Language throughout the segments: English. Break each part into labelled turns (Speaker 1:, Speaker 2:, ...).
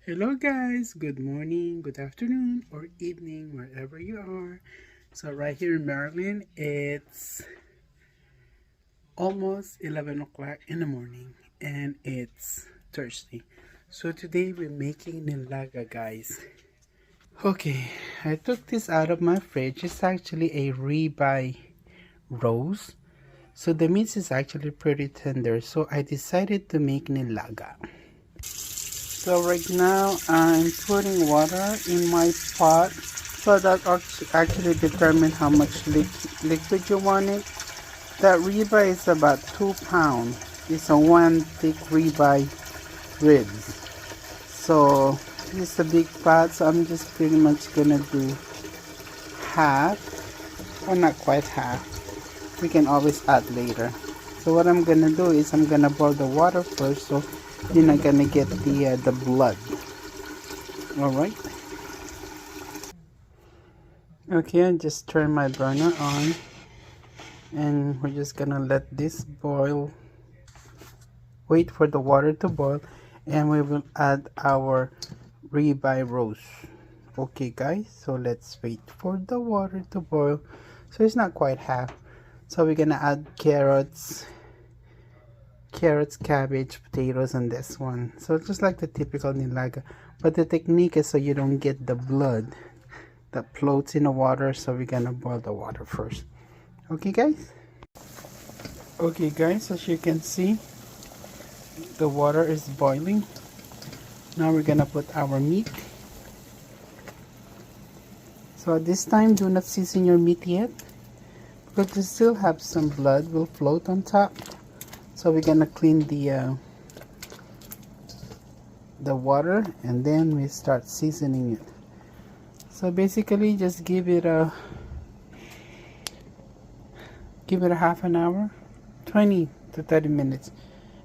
Speaker 1: Hello, guys. Good morning, good afternoon, or evening, wherever you are. So, right here in Maryland, it's almost 11 o'clock in the morning, and it's Thursday. So, today we're making Nilaga, guys. Okay, I took this out of my fridge. It's actually a ribeye roast. So, the meat is actually pretty tender. So, I decided to make Nilaga. So right now I'm putting water in my pot, so that actually determine how much liquid you want it. That ribeye is about 2 pounds. It's a one thick ribeye ribs. So it's a big pot, so I'm just pretty much gonna do half, or not quite half. We can always add later. So what I'm gonna do is I'm gonna boil the water first, so you're not gonna get the blood. All right. Okay, I just turn my burner on, and we're just gonna let this boil. Wait for the water to boil, and we will add our ribeye roast. Okay, guys, so let's wait for the water to boil. So it's not quite half. So we're gonna add carrots, cabbage, potatoes, and this one. So just like the typical nilaga, but the technique is so you don't get the blood that floats in the water. So we're gonna boil the water first. Okay, guys. Okay, guys, as you can see, the water is boiling. Now we're gonna put our meat. So at this time, do not season your meat yet, because you still have some blood will float on top. So we're gonna clean the water, and then we start seasoning it. So basically, just give it a half an hour, 20 to 30 minutes,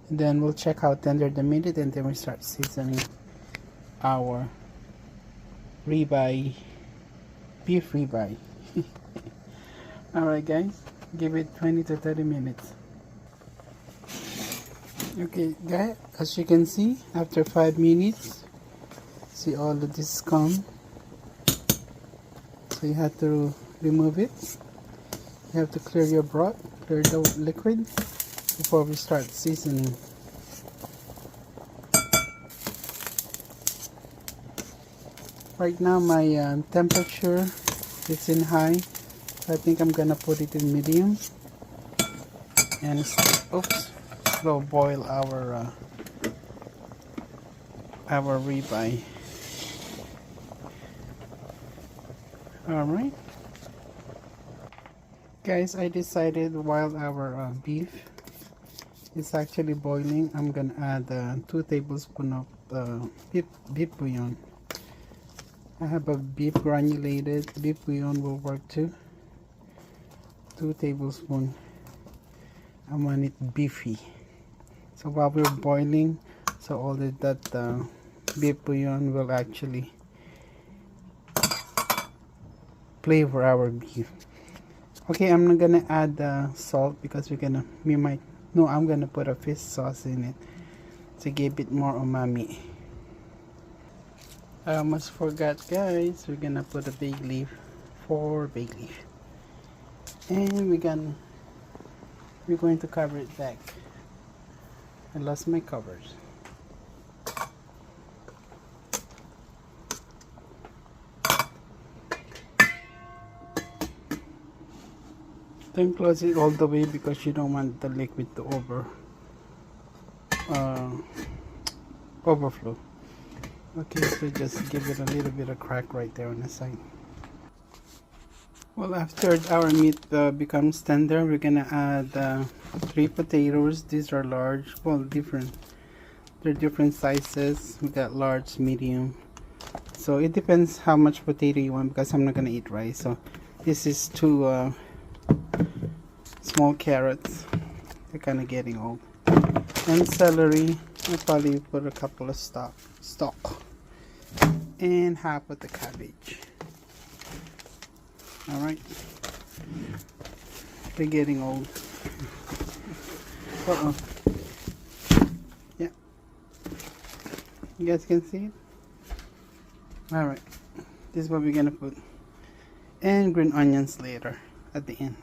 Speaker 1: and then we'll check how tender the meat is, and then we start seasoning our ribeye, beef ribeye. Alright, guys, give it 20 to 30 minutes. Okay, guys, as you can see, after 5 minutes, see all of this scum. So you have to remove it. You have to clear your broth, clear the liquid before we start seasoning. Right now my temperature is in high, so I think I'm gonna put it in medium and slow boil our ribeye. All right, guys, I decided while our beef is actually boiling, I'm gonna add 2 tablespoons of beef bouillon. I have a beef granulated. Beef bouillon will work too. 2 tablespoons. I want it beefy. So while we're boiling, so all that beef bouillon will actually flavor our beef. Okay, I'm not gonna add salt because I'm gonna put a fish sauce in it to give it more umami. I almost forgot, guys. We're gonna put a bay leaf, 4 bay leaf, and we're going to cover it back. I lost my covers. Don't close it all the way because you don't want the liquid to overflow. Okay, so just give it a little bit of crack right there on the side. Well, after our meat becomes tender, we're gonna add 3 potatoes. These are large, well, they're different sizes. We got large, medium, so it depends how much potato you want, because I'm not gonna eat rice. So this is 2 small carrots. They're kind of getting old. And celery, I'll probably put a couple of stalk, and half of the cabbage. All right, they're getting old. Yeah, you guys can see it. Alright, this is what we're gonna put. And green onions later at the end.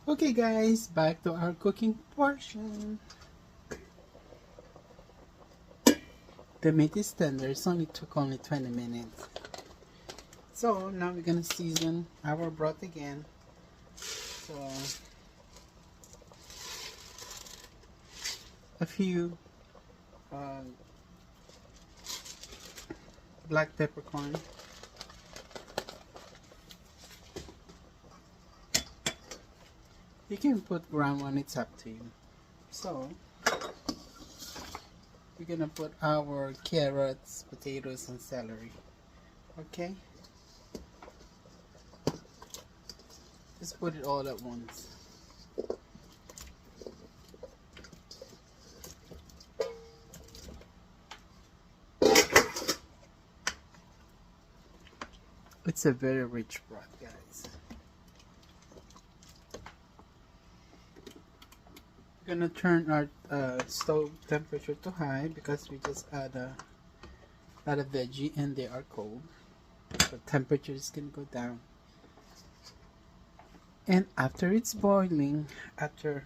Speaker 1: Okay guys, back to our cooking portion. The meat is tender, it's only took only 20 minutes. So now we're gonna season our broth again. So a few black peppercorn, you can put ground one, it's up to you. So we're gonna put our carrots, potatoes, and celery. Okay, just put it all at once. It's a very rich broth, guys. We're gonna turn our stove temperature to high because we just add a veggie and they are cold. The temperature is gonna go down. And after it's boiling, after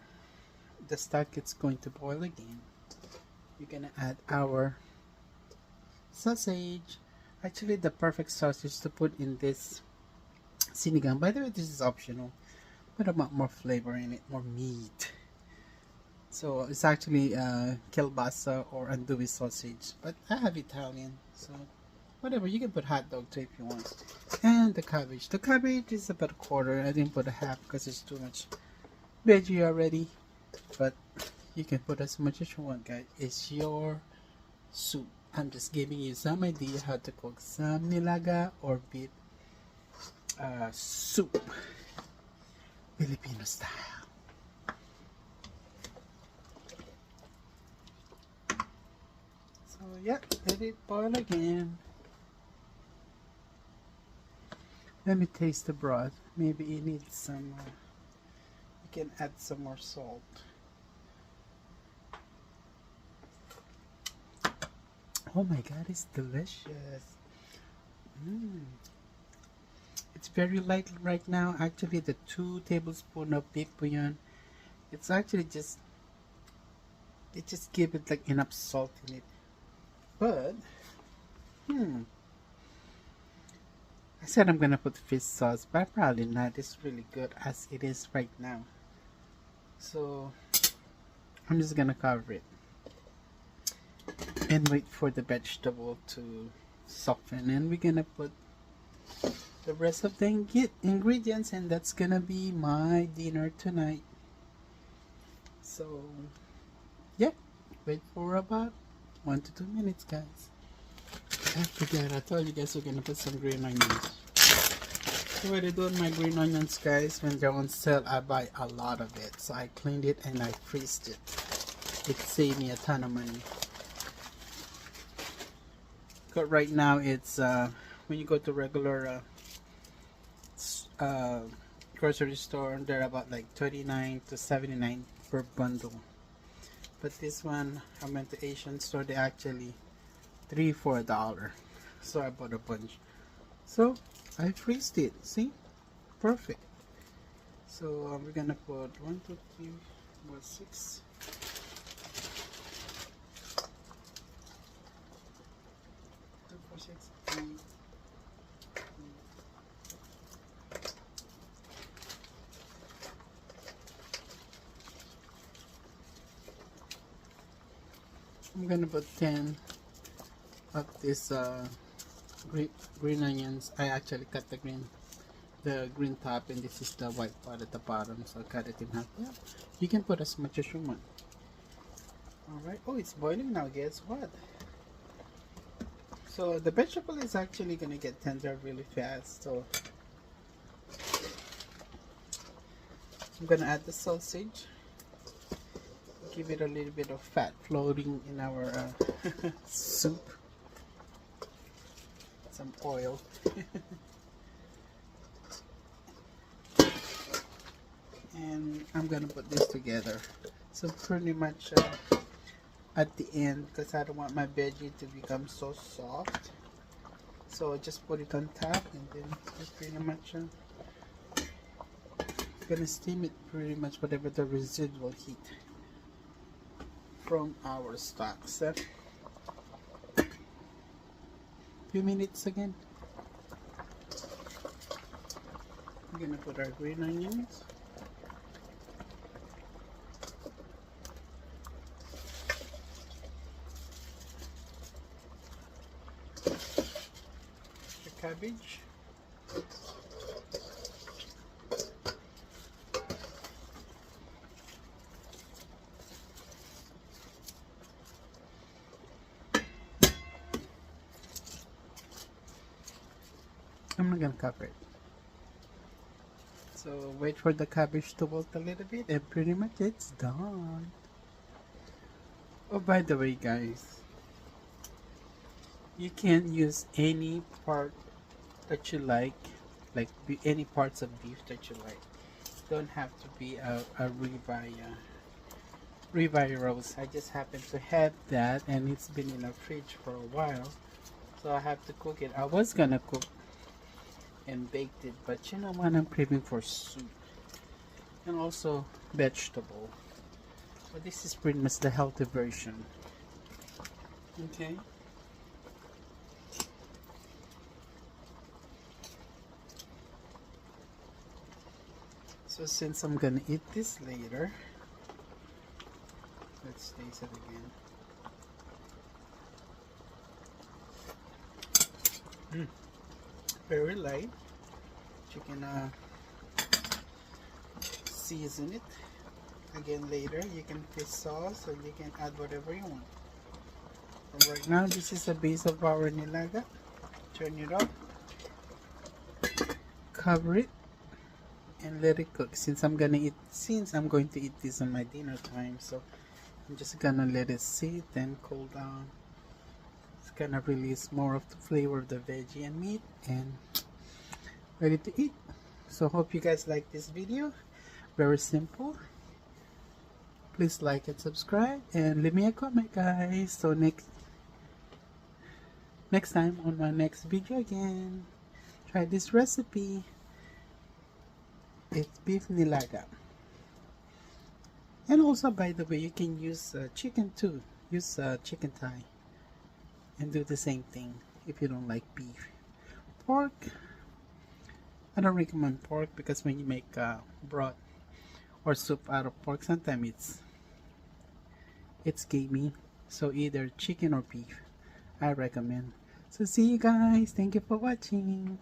Speaker 1: the stock is going to boil again, we're gonna add our sausage. Actually, the perfect sausage to put in this sinigang. By the way, this is optional, but I want more flavor in it, more meat. So it's actually kielbasa or andouille sausage, but I have Italian, so whatever. You can put hot dog too if you want. And the cabbage. The cabbage is about a quarter. I didn't put a half because it's too much veggie already. But you can put as much as you want, guys. It's your soup. I'm just giving you some idea how to cook some nilaga or beef soup, Filipino style. So yeah, let it boil again. Let me taste the broth. Maybe it needs some. You can add some more salt. Oh my god, it's delicious. It's very light right now. Actually, the 2 tablespoons of beef bouillon, it's actually just, it just give it like enough salt in it. But, I said I'm gonna put fish sauce, but probably not. It's really good as it is right now. So, I'm just gonna cover it and wait for the vegetable to soften, and we're gonna put the rest of the ingredients, and that's gonna be my dinner tonight. So yeah, wait for about 1 to 2 minutes, guys. I forget, I told you guys we're gonna put some green onions. So what I do with my green onions, guys, when they're on sale, I buy a lot of it. So I cleaned it and I freezed it. It saved me a ton of money. But right now it's when you go to regular grocery store, they're about like 39 to 79 per bundle. But this one, I went to Asian store, they actually $3-4. So I bought a bunch. So I freezed it. See, perfect. So we're gonna put 1, 2, 3, 4, 6. I'm gonna put 10 of this green onions. I actually cut the green top, and this is the white part at the bottom, so I cut it in half. Yeah, you can put as much as you want. Alright, oh, it's boiling now. Guess what? So the vegetable is actually gonna get tender really fast, so I'm gonna add the sausage, give it a little bit of fat floating in our soup, some oil. And I'm gonna put this together, so pretty much at the end, because I don't want my veggie to become so soft. So just put it on top, and then just pretty much gonna steam it pretty much whatever the residual heat from our stocks. Few minutes again. We're gonna put our green onions. The cabbage. I'm not gonna cover it. So wait for the cabbage to wilt a little bit, and pretty much it's done. Oh, by the way, guys, you can use any part that you like any parts of beef that you like. Don't have to be a ribeye roast. I just happen to have that, and it's been in the fridge for a while, so I have to cook it. I was gonna cook and baked it, but you know what, I'm craving for soup and also vegetable, so this is pretty much the healthy version. Okay, so since I'm gonna eat this later, let's taste it again. Very light. You can season it again later. You can put sauce, or you can add whatever you want. But right now, this is the base of our nilaga. Turn it off, cover it, and let it cook. Since I'm going to eat this on my dinner time, so I'm just gonna let it sit and cool down. It's gonna release more of the flavor of the veggie and meat, and ready to eat. So hope you guys like this video. Very simple. Please like and subscribe, and leave me a comment, guys. So next time on my next video again, try this recipe. It's beef nilaga. And also, by the way, you can use chicken too. Use chicken thigh and do the same thing if you don't like beef. Pork, I don't recommend pork, because when you make broth or soup out of pork, sometimes it's gamey. So either chicken or beef, I recommend. So see you guys. Thank you for watching.